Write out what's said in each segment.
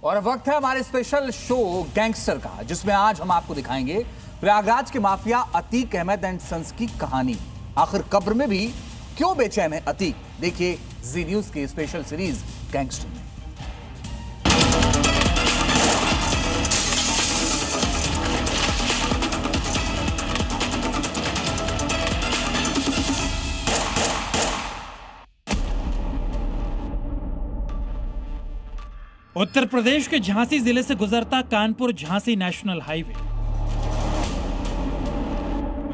और अब वक्त है हमारे स्पेशल शो गैंगस्टर का, जिसमें आज हम आपको दिखाएंगे प्रयागराज के mafia Atiq Ahmed and sons की कहानी। आखिर कब्र में भी क्यों बेचैन है अतीक, देखिए जी न्यूज की स्पेशल सीरीज गैंगस्टर में। उत्तर प्रदेश के झांसी जिले से गुजरता Kanpur Jhansi national highway,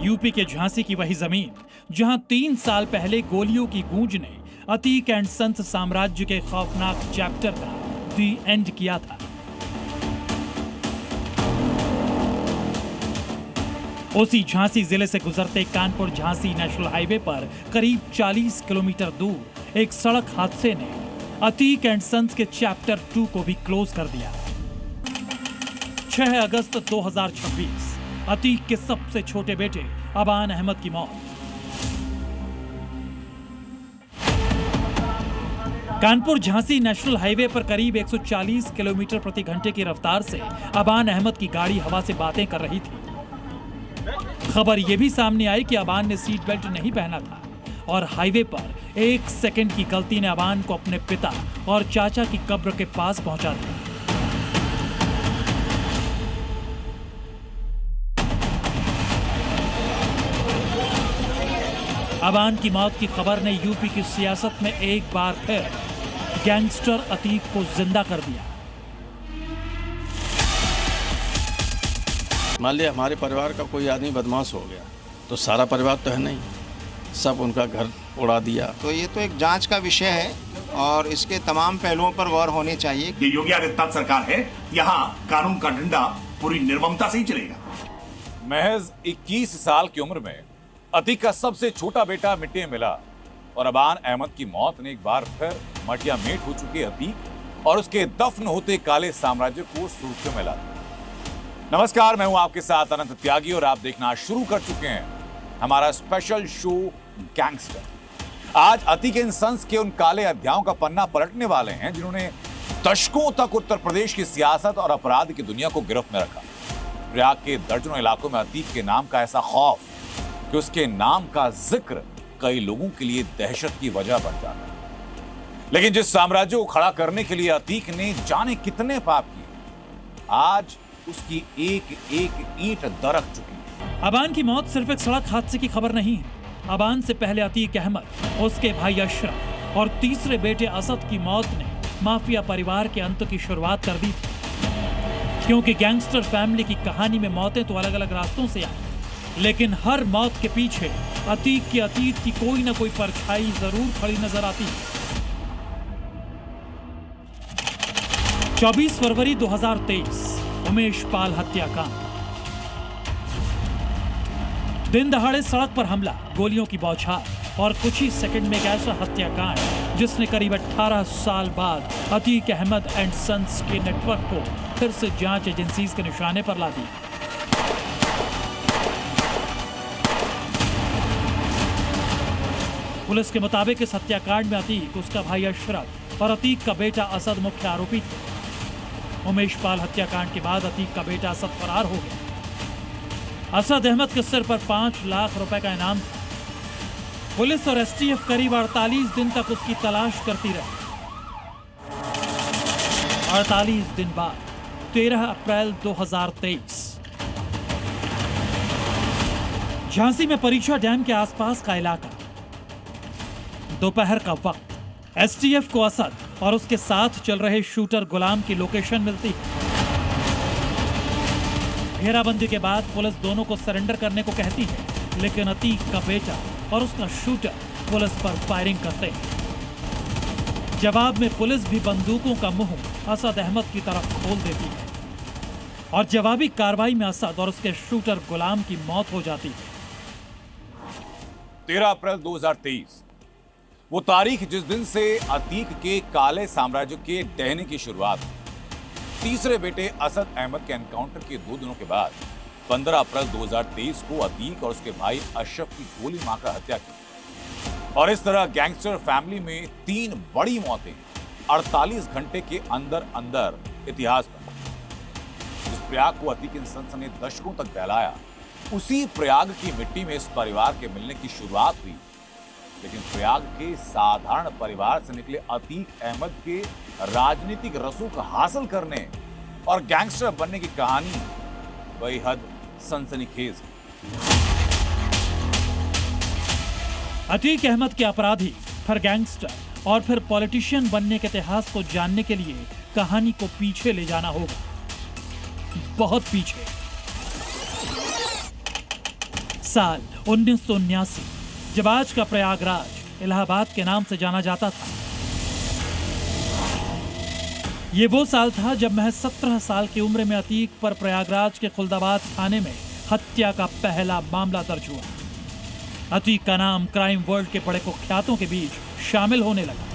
UP के झांसी की वही जमीन जहां 3 साल पहले गोलियों की गूंज ने अतीक एंड सन्स साम्राज्य के खौफनाक चैप्टर का दी एंड किया था। उसी झांसी जिले से गुजरते कानपुर झांसी नेशनल हाईवे पर करीब 40 किलोमीटर दूर एक सड़क हादसे ने अतीक एंड सन्स के चैप्टर 2 को भी क्लोज कर दिया। 6 अगस्त 2026 अतीक के सबसे छोटे बेटे अबान अहमद की मौत। कानपुर झांसी नेशनल हाईवे पर करीब 140 किलोमीटर प्रति घंटे की रफ्तार से अबान अहमद की गाड़ी हवा से बातें कर रही थी। खबर यह भी सामने आई कि अबान ने सीट बेल्ट नहीं पहना था और हाईवे पर 1 सेकंड की गलती ने अबान को अपने पिता और चाचा की कब्र के पास पहुंचा दिया। अबान की मौत की खबर ने यूपी की सियासत में एक बार फिर गैंगस्टर अतीक को जिंदा कर दिया। मान लिया हमारे परिवार का कोई आदमी बदमाश हो गया तो सारा परिवार तो है नहीं, सब उनका घर उड़ा दिया। तो ये तो एक जांच का विषय है और इसके तमाम पहलुओं पर गौर होने चाहिए। ये योगी आदित्यनाथ सरकार है, यहाँ कानून का डंडा पूरी निर्ममता से ही चलेगा। महज 21 साल की उम्र में अतीक का सबसे छोटा बेटा मिट्टी में मिला और अबान अहमद की मौत ने एक बार फिर मटिया मेट हो चुके अतीक और उसके दफन होते काले साम्राज्य को सुर्खियों में ला दिया। नमस्कार, मैं हूं आपके साथ अनंत त्यागी और आप देखना शुरू कर चुके हैं हमारा स्पेशल शो गैंगस्टर। आज अतीक एंड सन्स के उन काले अध्यायों का पन्ना पलटने वाले हैं जिन्होंने दशकों तक उत्तर प्रदेश की सियासत और अपराध की दुनिया को गिरफ्त में रखा। प्रयाग के दर्जनों इलाकों में अतीक के नाम का ऐसा खौफ कि उसके नाम का जिक्र कई लोगों के लिए दहशत की वजह बन जाता है। लेकिन जिस साम्राज्य को खड़ा करने के लिए अतीक ने जाने कितने पाप किए, आज उसकी एक एक ईंट दरक चुकी है। अबान की मौत सिर्फ एक सड़क हादसे की खबर नहीं है। अबान से पहले अतीक अहमद, उसके भाई अशरफ और तीसरे बेटे असद की मौत ने माफिया परिवार के अंत की शुरुआत कर दी थी। क्योंकि गैंगस्टर फैमिली की कहानी में मौतें तो अलग अलग रास्तों से आई, लेकिन हर मौत के पीछे अतीक के अतीत की कोई ना कोई परछाई जरूर खड़ी नजर आती है। 24 फरवरी 2023 उमेश पाल हत्याकांड। दिन दहाड़े सड़क पर हमला, गोलियों की बौछार और कुछ ही सेकंड में एक ऐसा हत्याकांड जिसने करीब 18 साल बाद अतीक अहमद एंड सन्स के नेटवर्क को फिर से जांच एजेंसीज के निशाने पर ला दिया। पुलिस के मुताबिक इस हत्याकांड में अतीक, उसका भाई अशरफ और अतीक का बेटा असद मुख्य आरोपी थे। उमेश पाल हत्याकांड के बाद अतीक का बेटा असद फरार हो गया। असद अहमद के सिर पर 5 लाख रुपए का इनाम था। पुलिस और एसटीएफ करीब 48 दिन तक उसकी तलाश करती रही। 48 दिन बाद 13 अप्रैल 2023 झांसी में परीक्षा डैम के आसपास का इलाका, दोपहर का वक्त। एसटीएफ को असद और उसके साथ चल रहे शूटर गुलाम की लोकेशन मिलती है। घेराबंदी के बाद पुलिस दोनों को सरेंडर करने को कहती है, लेकिन अतीक का बेटा और उसका शूटर पुलिस पर फायरिंग करते हैं। जवाब में पुलिस भी बंदूकों का मुंह असद अहमद की तरफ खोल देती है और जवाबी कार्रवाई में असद और उसके शूटर गुलाम की मौत हो जाती है। 13 अप्रैल 2023 वो तारीख जिस दिन से अतीक के काले साम्राज्य के डहने की शुरुआत हुई। तीसरे बेटे असद अहमद के एनकाउंटर के 2 दिनों के बाद 15 अप्रैल 2023 को अतीक और उसके भाई अशरफ की गोली मारकर हत्या की। और इस तरह गैंगस्टर फैमिली में 3 बड़ी मौतें 48 घंटे के अंदर अंदर इतिहास बना। जिस प्रयाग को अतीक इन संत ने दशकों तक बहलाया, उसी प्रयाग की मिट्टी में इस परिवार के मिलने की शुरुआत हुई। लेकिन प्रयाग के साधारण परिवार से निकले अतीक अहमद के राजनीतिक रसूख हासिल करने और गैंगस्टर बनने की कहानी बेहद सनसनीखेज है। अतीक अहमद के अपराधी, फिर गैंगस्टर और फिर पॉलिटिशियन बनने के इतिहास को जानने के लिए कहानी को पीछे ले जाना होगा, बहुत पीछे। साल 1979, जब आज का प्रयागराज इलाहाबाद के नाम से जाना जाता था। ये वो साल था जब महज 17 साल की उम्र में अतीक पर प्रयागराज के खुलदाबाद थाने में हत्या का पहला मामला दर्ज हुआ। अतीक का नाम क्राइम वर्ल्ड के बड़े कुख्यातों के बीच शामिल होने लगा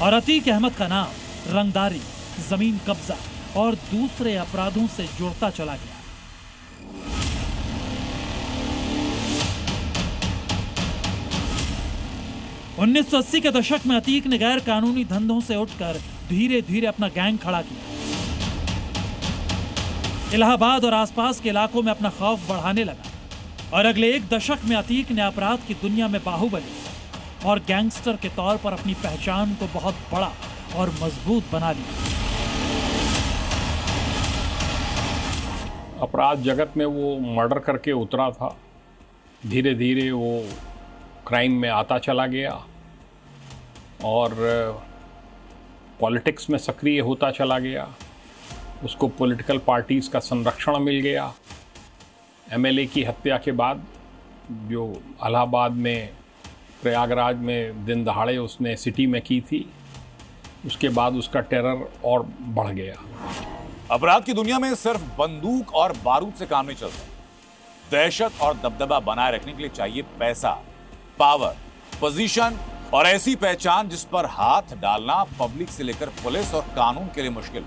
और अतीक अहमद का नाम रंगदारी, जमीन कब्जा और दूसरे अपराधों से जुड़ता चला गया। उन्नीस 1980 के दशक में अतीक ने गैर कानूनी धंधों से उठकर धीरे धीरे अपना गैंग खड़ा किया। इलाहाबाद और आसपास के इलाकों में अपना खौफ बढ़ाने लगा और अगले एक दशक में अतीक ने अपराध की दुनिया में बाहुबली और गैंगस्टर के तौर पर अपनी पहचान को बहुत बड़ा और मजबूत बना लिया। अपराध जगत में वो मर्डर करके उतरा था, धीरे धीरे वो क्राइम में आता चला गया और पॉलिटिक्स में सक्रिय होता चला गया। उसको पॉलिटिकल पार्टीज़ का संरक्षण मिल गया। एमएलए की हत्या के बाद जो इलाहाबाद में प्रयागराज में दिन दहाड़े उसने सिटी में की थी, उसके बाद उसका टेरर और बढ़ गया। अपराध की दुनिया में सिर्फ बंदूक और बारूद से काम नहीं चलता। दहशत और दबदबा बनाए रखने के लिए चाहिए पैसा, पावर, पोजीशन और ऐसी पहचान जिस पर हाथ डालना पब्लिक से लेकर पुलिस और कानून के लिए मुश्किल।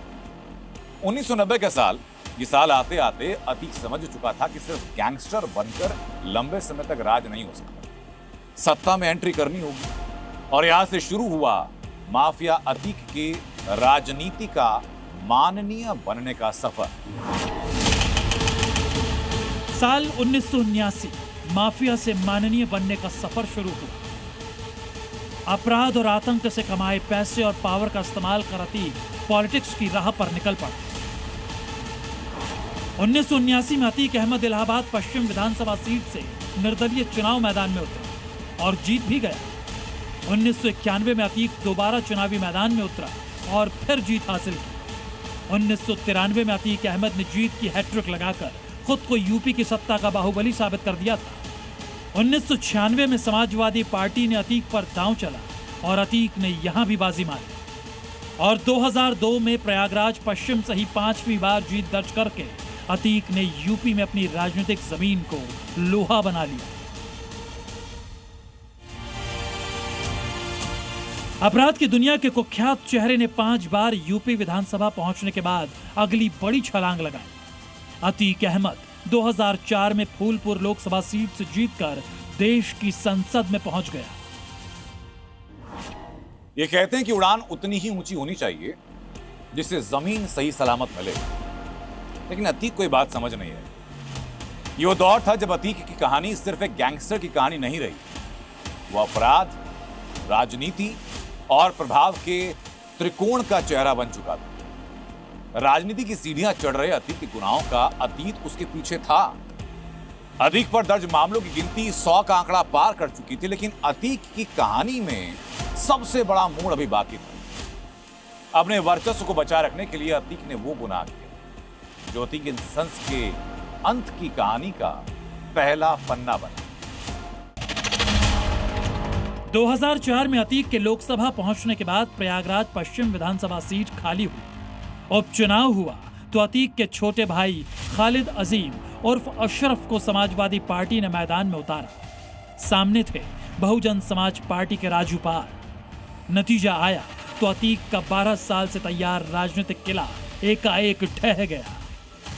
1990 का साल, ये साल आते आते अतीक समझ चुका था कि सिर्फ गैंगस्टर बनकर लंबे समय तक राज नहीं हो सकता, सत्ता में एंट्री करनी होगी। और यहां से शुरू हुआ माफिया अतीक के राजनीति का माननीय बनने का सफर। साल 1979 माफिया से माननीय बनने का सफर शुरू हुआ। अपराध और आतंक से कमाए पैसे और पावर का इस्तेमाल कर अतीक पॉलिटिक्स की राह पर निकल पड़ा। 1979 में अतीक अहमद इलाहाबाद पश्चिम विधानसभा सीट से निर्दलीय चुनाव मैदान में उतरा और जीत भी गया। 1991 में अतीक दोबारा चुनावी मैदान में उतरा और फिर जीत हासिल की। 1993 में अतीक अहमद ने जीत की हैट्रिक लगाकर खुद को यूपी की सत्ता का बाहुबली साबित कर दिया था। 1996 में समाजवादी पार्टी ने अतीक पर दांव चला और अतीक ने यहां भी बाजी मारी और 2002 में प्रयागराज पश्चिम से ही 5वीं बार जीत दर्ज करके अतीक ने यूपी में अपनी राजनीतिक जमीन को लोहा बना लिया। अपराध की दुनिया के कुख्यात चेहरे ने 5 बार यूपी विधानसभा पहुंचने के बाद अगली बड़ी छलांग लगाई। अतीक अहमद 2004 में फूलपुर लोकसभा सीट से जीतकर देश की संसद में पहुंच गया। ये कहते हैं कि उड़ान उतनी ही ऊंची होनी चाहिए जिससे जमीन सही सलामत मिले, लेकिन अतीक को ये बात समझ नहीं है। ये वो दौर था जब अतीक की कहानी सिर्फ एक गैंगस्टर की कहानी नहीं रही, वो अपराध, राजनीति और प्रभाव के त्रिकोण का चेहरा बन चुका था। राजनीति की सीढ़ियां चढ़ रहे अतीक के गुनाहों का अतीत उसके पीछे था। अतीक पर दर्ज मामलों की गिनती 100 का आंकड़ा पार कर चुकी थी, लेकिन अतीक की कहानी में सबसे बड़ा मोड़ अभी बाकी था। अपने वर्चस्व को बचाए रखने के लिए अतीक ने वो गुनाह किया जो अतीक इंसंस के अंत की कहानी का पहला पन्ना बना। 2004 में अतीक के लोकसभा पहुंचने के बाद प्रयागराज पश्चिम विधानसभा सीट खाली हुई। उपचुनाव हुआ तो अतीक के छोटे भाई खालिद अजीम उर्फ अशरफ को समाजवादी पार्टी ने मैदान में उतारा। सामने थे बहुजन समाज पार्टी के राजू पाल। नतीजा आया तो अतीक का 12 साल से तैयार राजनीतिक किला एकाएक ढह गया।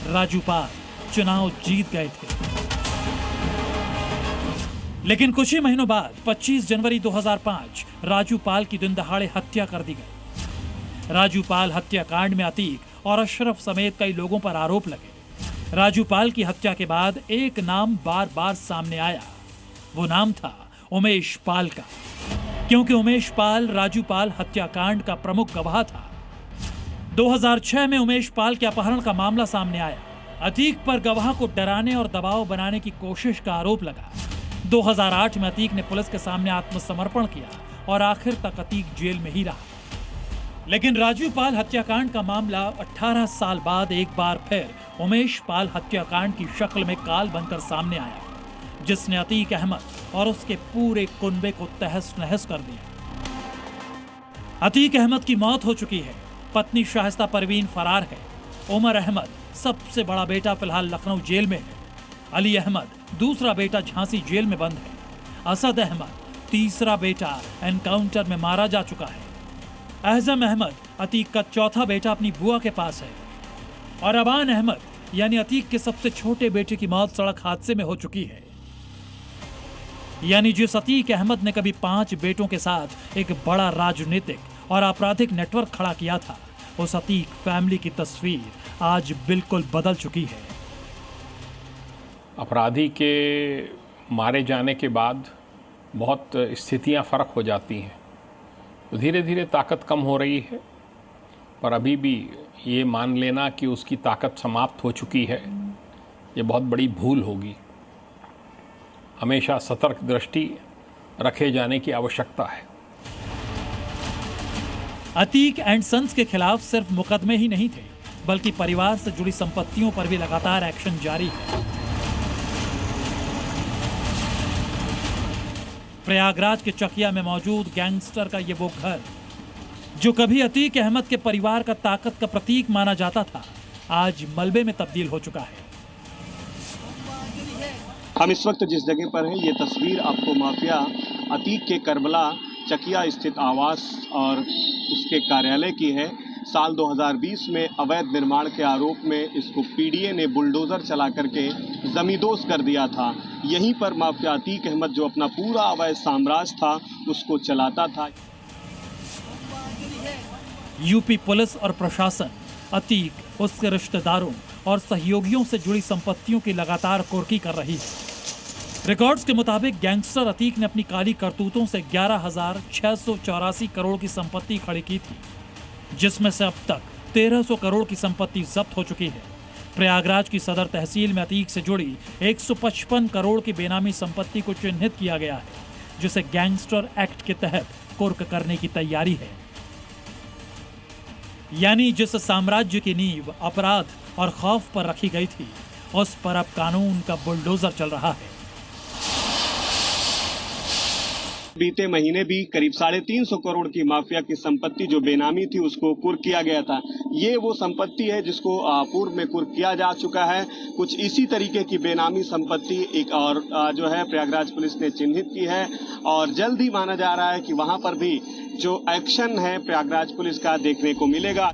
राजू पाल चुनाव जीत गए थे, लेकिन कुछ ही महीनों बाद 25 जनवरी 2005 राजू पाल की दिन दहाड़े हत्या कर दी गई। राजू पाल हत्याकांड में अतीक और अशरफ समेत कई लोगों पर आरोप लगे। राजू पाल की हत्या के बाद एक नाम बार बार सामने आया। वो नाम था उमेश पाल का, क्योंकि उमेश पाल राजू पाल हत्याकांड का प्रमुख गवाह था। 2006 में उमेश पाल के अपहरण का मामला सामने आया। अतीक पर गवाह को डराने और दबाव बनाने की कोशिश का आरोप लगा। 2008 में अतीक ने पुलिस के सामने आत्मसमर्पण किया और आखिर तक अतीक जेल में ही रहा। लेकिन राजू पाल हत्याकांड का मामला 18 साल बाद एक बार फिर उमेश पाल हत्याकांड की शक्ल में काल बनकर सामने आया, जिसने अतीक अहमद और उसके पूरे कुनबे को तहस नहस कर दिया। अतीक अहमद की मौत हो चुकी है, पत्नी शाइस्ता परवीन फरार है, उमर अहमद सबसे बड़ा बेटा फिलहाल लखनऊ जेल में है, अली अहमद दूसरा बेटा झांसी जेल में बंद है, असद अहमद तीसरा बेटा एनकाउंटर में मारा जा चुका है, अहजम अहमद अतीक का चौथा बेटा अपनी बुआ के पास है, और अबान अहमद यानी अतीक के सबसे छोटे बेटे की मौत सड़क हादसे में हो चुकी है। यानी जिस अतीक अहमद ने कभी 5 बेटों के साथ एक बड़ा राजनीतिक और आपराधिक नेटवर्क खड़ा किया था, उस अतीक फैमिली की तस्वीर आज बिल्कुल बदल चुकी है। अपराधी के मारे जाने के बाद बहुत स्थितियां फर्क हो जाती हैं, तो धीरे धीरे ताकत कम हो रही है, पर अभी भी ये मान लेना कि उसकी ताकत समाप्त हो चुकी है, ये बहुत बड़ी भूल होगी। हमेशा सतर्क दृष्टि रखे जाने की आवश्यकता है। अतीक एंड सन्स के खिलाफ सिर्फ मुकदमे ही नहीं थे, बल्कि परिवार से जुड़ी संपत्तियों पर भी लगातार एक्शन जारी है। प्रयागराज के चकिया में मौजूद गैंगस्टर का ये वो घर जो कभी अतीक अहमद के परिवार का ताकत का प्रतीक माना जाता था, आज मलबे में तब्दील हो चुका है। हम इस वक्त जिस जगह पर हैं, ये तस्वीर आपको माफिया अतीक के करबला चकिया स्थित आवास और उसके कार्यालय की है। साल 2020 में अवैध निर्माण के आरोप में इसको पीडीए ने बुलडोजर चला करके जमींदोज कर दिया था। यहीं पर माफिया अतीक अहमद जो अपना पूरा अवैध साम्राज्य था उसको चलाता था। यूपी पुलिस और प्रशासन अतीक, उसके रिश्तेदारों और सहयोगियों से जुड़ी संपत्तियों की लगातार कुर्की कर रही है। रिकॉर्ड्स के मुताबिक गैंगस्टर अतीक ने अपनी काली करतूतों से 11,684 करोड़ की संपत्ति खड़ी की थी, जिसमें से अब तक 1,300 करोड़ की संपत्ति जब्त हो चुकी है। प्रयागराज की सदर तहसील में अतीक से जुड़ी 155 करोड़ की बेनामी संपत्ति को चिन्हित किया गया है, जिसे गैंगस्टर एक्ट के तहत कुर्क करने की तैयारी है। यानी जिस साम्राज्य की नींव अपराध और खौफ पर रखी गई थी, उस पर अब कानून का बुलडोजर चल रहा है। बीते महीने भी करीब 350 करोड़ की माफिया की संपत्ति जो बेनामी थी उसको कुर्क किया गया था। ये वो संपत्ति है जिसको पूर्व में कुर्क किया जा चुका है। कुछ इसी तरीके की बेनामी संपत्ति एक और जो है प्रयागराज पुलिस ने चिन्हित की है, और जल्द ही माना जा रहा है कि वहां पर भी जो एक्शन है प्रयागराज पुलिस का देखने को मिलेगा।